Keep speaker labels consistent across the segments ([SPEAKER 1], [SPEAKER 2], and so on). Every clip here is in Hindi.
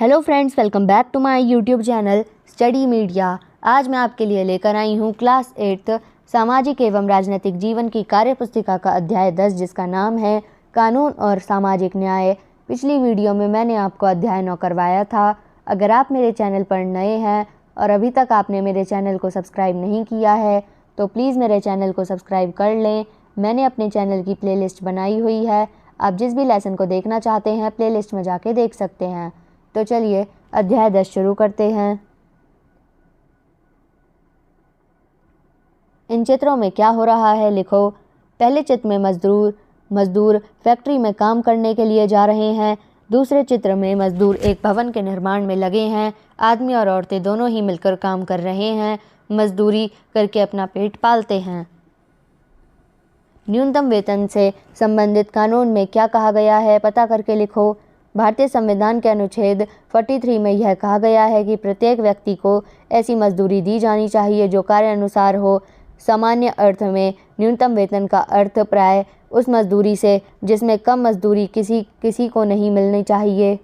[SPEAKER 1] Hello friends, welcome back to my YouTube channel study media. आज मैं आपके लिए लेकर आई हूँ क्लास 8 सामाजिक एवं राजनीतिक जीवन की कार्य पुस्तिका का अध्याय 10, जिसका नाम है कानून और सामाजिक न्याय। पिछली वीडियो में मैंने आपको अध्याय 9 करवाया था। अगर आप मेरे चैनल पर नए हैं और अभी तक आपने मेरे चैनल को सब्सक्राइब नहीं किया है तो प्लीज़ मेरे चैनल को सब्सक्राइब कर लें। मैंने अपने चैनल की प्लेलिस्ट बनाई हुई है, आप जिस भी लेसन को देखना चाहते हैं प्लेलिस्ट में जाके देख सकते हैं। तो चलिए अध्याय 10 शुरू करते हैं। इन चित्रों में क्या हो रहा है लिखो। पहले चित्र में मजदूर फैक्ट्री में काम करने के लिए जा रहे हैं। दूसरे चित्र में मजदूर एक भवन के निर्माण में लगे हैं। आदमी और औरतें दोनों ही मिलकर काम कर रहे हैं, मजदूरी करके अपना पेट पालते हैं। न्यूनतम वेतन से संबंधित कानून में क्या कहा गया है पता करके लिखो। भारतीय संविधान के अनुच्छेद 43 में यह कहा गया है कि प्रत्येक व्यक्ति को ऐसी मजदूरी दी जानी चाहिए जो कार्य अनुसार हो। सामान्य अर्थ में न्यूनतम वेतन का अर्थ प्राय उस मजदूरी से जिसमें कम मजदूरी किसी को नहीं मिलनी चाहिए।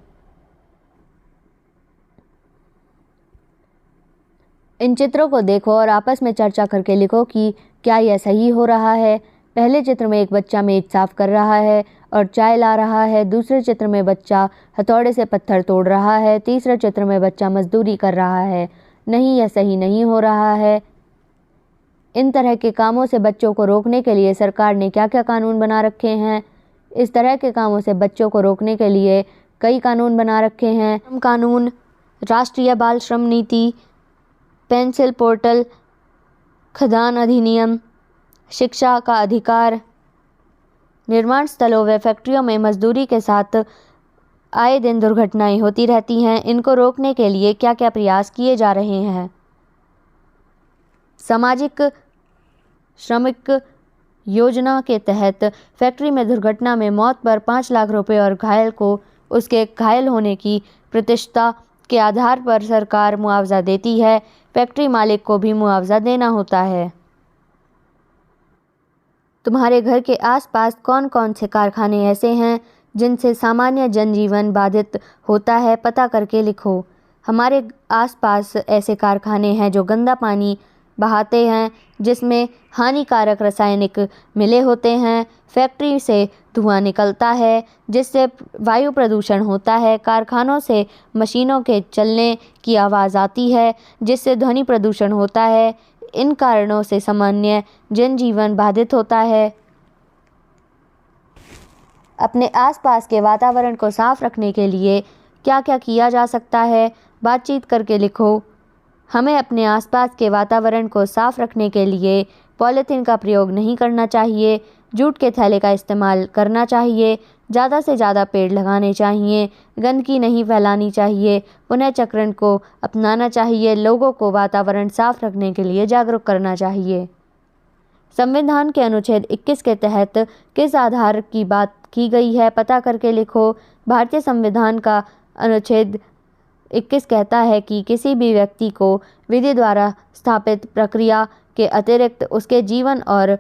[SPEAKER 1] इन चित्रों को देखो और आपस में चर्चा करके लिखो कि क्या यह सही हो रहा है। पहले चित्र में एक बच्चा मेज साफ कर रहा है और चाय ला रहा है। दूसरे चित्र में बच्चा हथौड़े से पत्थर तोड़ रहा है। तीसरे चित्र में बच्चा मजदूरी कर रहा है। नहीं, यह सही नहीं हो रहा है। इन तरह के कामों से बच्चों को रोकने के लिए सरकार ने क्या क्या कानून बना रखे हैं। इस तरह के कामों से बच्चों को रोकने के लिए कई कानून बना रखे हैं। कानून, राष्ट्रीय बाल श्रम नीति, पेंसिल पोर्टल, खदान अधिनियम, शिक्षा का अधिकार। निर्माण स्थलों व फैक्ट्रियों में मजदूरी के साथ आए दिन दुर्घटनाएं होती रहती हैं। इनको रोकने के लिए क्या क्या प्रयास किए जा रहे हैं। सामाजिक श्रमिक योजना के तहत फैक्ट्री में दुर्घटना में मौत पर 5 लाख रुपए और घायल को उसके घायल होने की प्रतिशतता के आधार पर सरकार मुआवजा देती है। फैक्ट्री मालिक को भी मुआवजा देना होता है। तुम्हारे घर के आसपास कौन कौन से कारखाने ऐसे हैं जिनसे सामान्य जनजीवन बाधित होता है पता करके लिखो। हमारे आसपास ऐसे कारखाने हैं जो गंदा पानी बहाते हैं, जिसमें हानिकारक रासायनिक मिले होते हैं। फैक्ट्री से धुआं निकलता है जिससे वायु प्रदूषण होता है। कारखानों से मशीनों के चलने की आवाज़ आती है जिससे ध्वनि प्रदूषण होता है। इन कारणों से सामान्य जनजीवन बाधित होता है। अपने आसपास के वातावरण को साफ रखने के लिए क्या क्या किया जा सकता है बातचीत करके लिखो। हमें अपने आसपास के वातावरण को साफ रखने के लिए पॉलीथीन का प्रयोग नहीं करना चाहिए, जूट के थैले का इस्तेमाल करना चाहिए, ज़्यादा से ज़्यादा पेड़ लगाने चाहिए, गंदगी नहीं फैलानी चाहिए, पुनर्चक्रण को अपनाना चाहिए, लोगों को वातावरण साफ रखने के लिए जागरूक करना चाहिए। संविधान के अनुच्छेद 21 के तहत किस आधार की बात की गई है पता करके लिखो। भारतीय संविधान का अनुच्छेद 21 कहता है कि किसी भी व्यक्ति को विधि द्वारा स्थापित प्रक्रिया के अतिरिक्त उसके जीवन और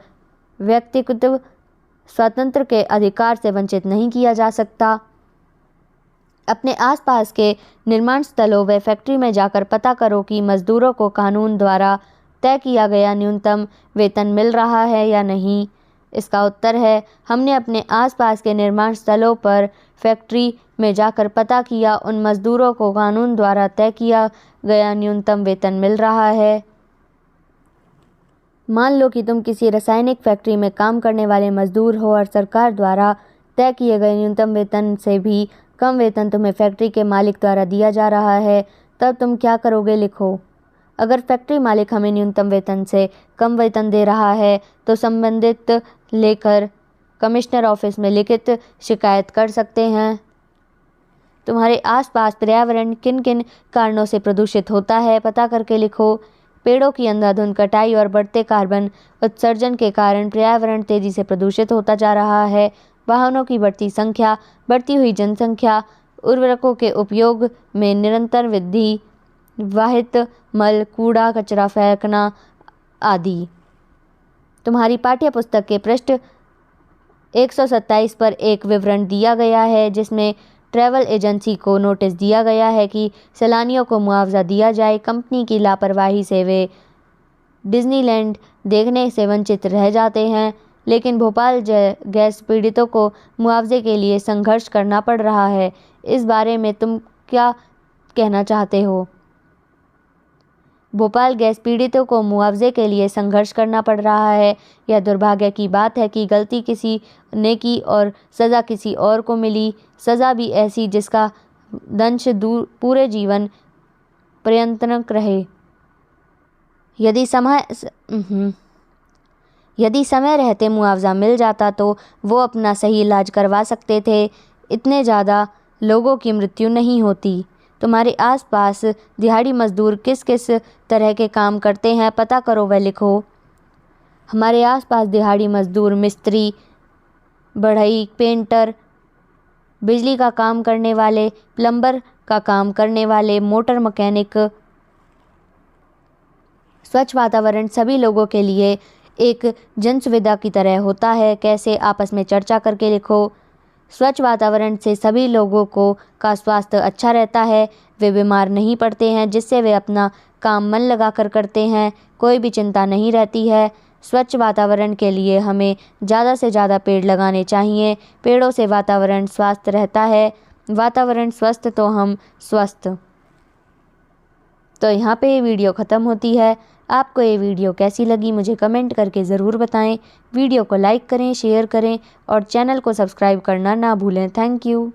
[SPEAKER 1] व्यक्तिगत स्वतंत्र के अधिकार से वंचित नहीं किया जा सकता। अपने आसपास के निर्माण स्थलों व फैक्ट्री में जाकर पता करो कि मजदूरों को कानून द्वारा तय किया गया न्यूनतम वेतन मिल रहा है या नहीं। इसका उत्तर है हमने अपने आसपास के निर्माण स्थलों पर फैक्ट्री में जाकर पता किया, उन मजदूरों को कानून द्वारा तय किया गया न्यूनतम वेतन मिल रहा है। मान लो कि तुम किसी रासायनिक फैक्ट्री में काम करने वाले मजदूर हो और सरकार द्वारा तय किए गए न्यूनतम वेतन से भी कम वेतन तुम्हें फैक्ट्री के मालिक द्वारा दिया जा रहा है, तब तुम क्या करोगे लिखो। अगर फैक्ट्री मालिक हमें न्यूनतम वेतन से कम वेतन दे रहा है तो संबंधित लेकर कमिश्नर ऑफिस में लिखित शिकायत कर सकते हैं। तुम्हारे आसपास पर्यावरण किन किन कारणों से प्रदूषित होता है पता करके लिखो। पेड़ों की अंधाधुंध कटाई और बढ़ते कार्बन उत्सर्जन के कारण पर्यावरण तेजी से प्रदूषित होता जा रहा है। वाहनों की बढ़ती संख्या, बढ़ती हुई जनसंख्या, उर्वरकों के उपयोग में निरंतर वृद्धि, वाहित मल, कूड़ा कचरा फेंकना आदि। तुम्हारी पाठ्य पुस्तक के पृष्ठ 127 पर एक विवरण दिया गया है जिसमें ट्रैवल एजेंसी को नोटिस दिया गया है कि सैलानियों को मुआवजा दिया जाए। कंपनी की लापरवाही से वे डिज्नीलैंड देखने से वंचित रह जाते हैं, लेकिन भोपाल गैस पीड़ितों को मुआवजे के लिए संघर्ष करना पड़ रहा है। इस बारे में तुम क्या कहना चाहते हो? भोपाल गैस पीड़ितों को मुआवजे के लिए संघर्ष करना पड़ रहा है। यह दुर्भाग्य की बात है कि गलती किसी ने की और सज़ा किसी और को मिली। सज़ा भी ऐसी जिसका दंश पूरे जीवन पर्यंत रहे। यदि समय रहते मुआवजा मिल जाता तो वो अपना सही इलाज करवा सकते थे। इतने ज़्यादा लोगों की मृत्यु नहीं होती। तुम्हारे आसपास दिहाड़ी मजदूर किस किस तरह के काम करते हैं, पता करो व लिखो। हमारे आसपास दिहाड़ी मजदूर मिस्त्री, बढ़ई, पेंटर, बिजली का काम करने वाले, प्लम्बर का काम करने वाले, मोटर मैकेनिक। स्वच्छ वातावरण सभी लोगों के लिए एक जनसुविधा की तरह होता है। कैसे? आपस में चर्चा करके लिखो। स्वच्छ वातावरण से सभी लोगों का स्वास्थ्य अच्छा रहता है। वे बीमार नहीं पड़ते हैं, जिससे वे अपना काम मन लगाकर करते हैं। कोई भी चिंता नहीं रहती है। स्वच्छ वातावरण के लिए हमें ज़्यादा से ज़्यादा पेड़ लगाने चाहिए। पेड़ों से वातावरण स्वस्थ रहता है। वातावरण स्वस्थ तो हम स्वस्थ। तो यहाँ पे ये वीडियो ख़त्म होती है। आपको ये वीडियो कैसी लगी मुझे कमेंट करके ज़रूर बताएं। वीडियो को लाइक करें, शेयर करें और चैनल को सब्सक्राइब करना ना भूलें। Thank you.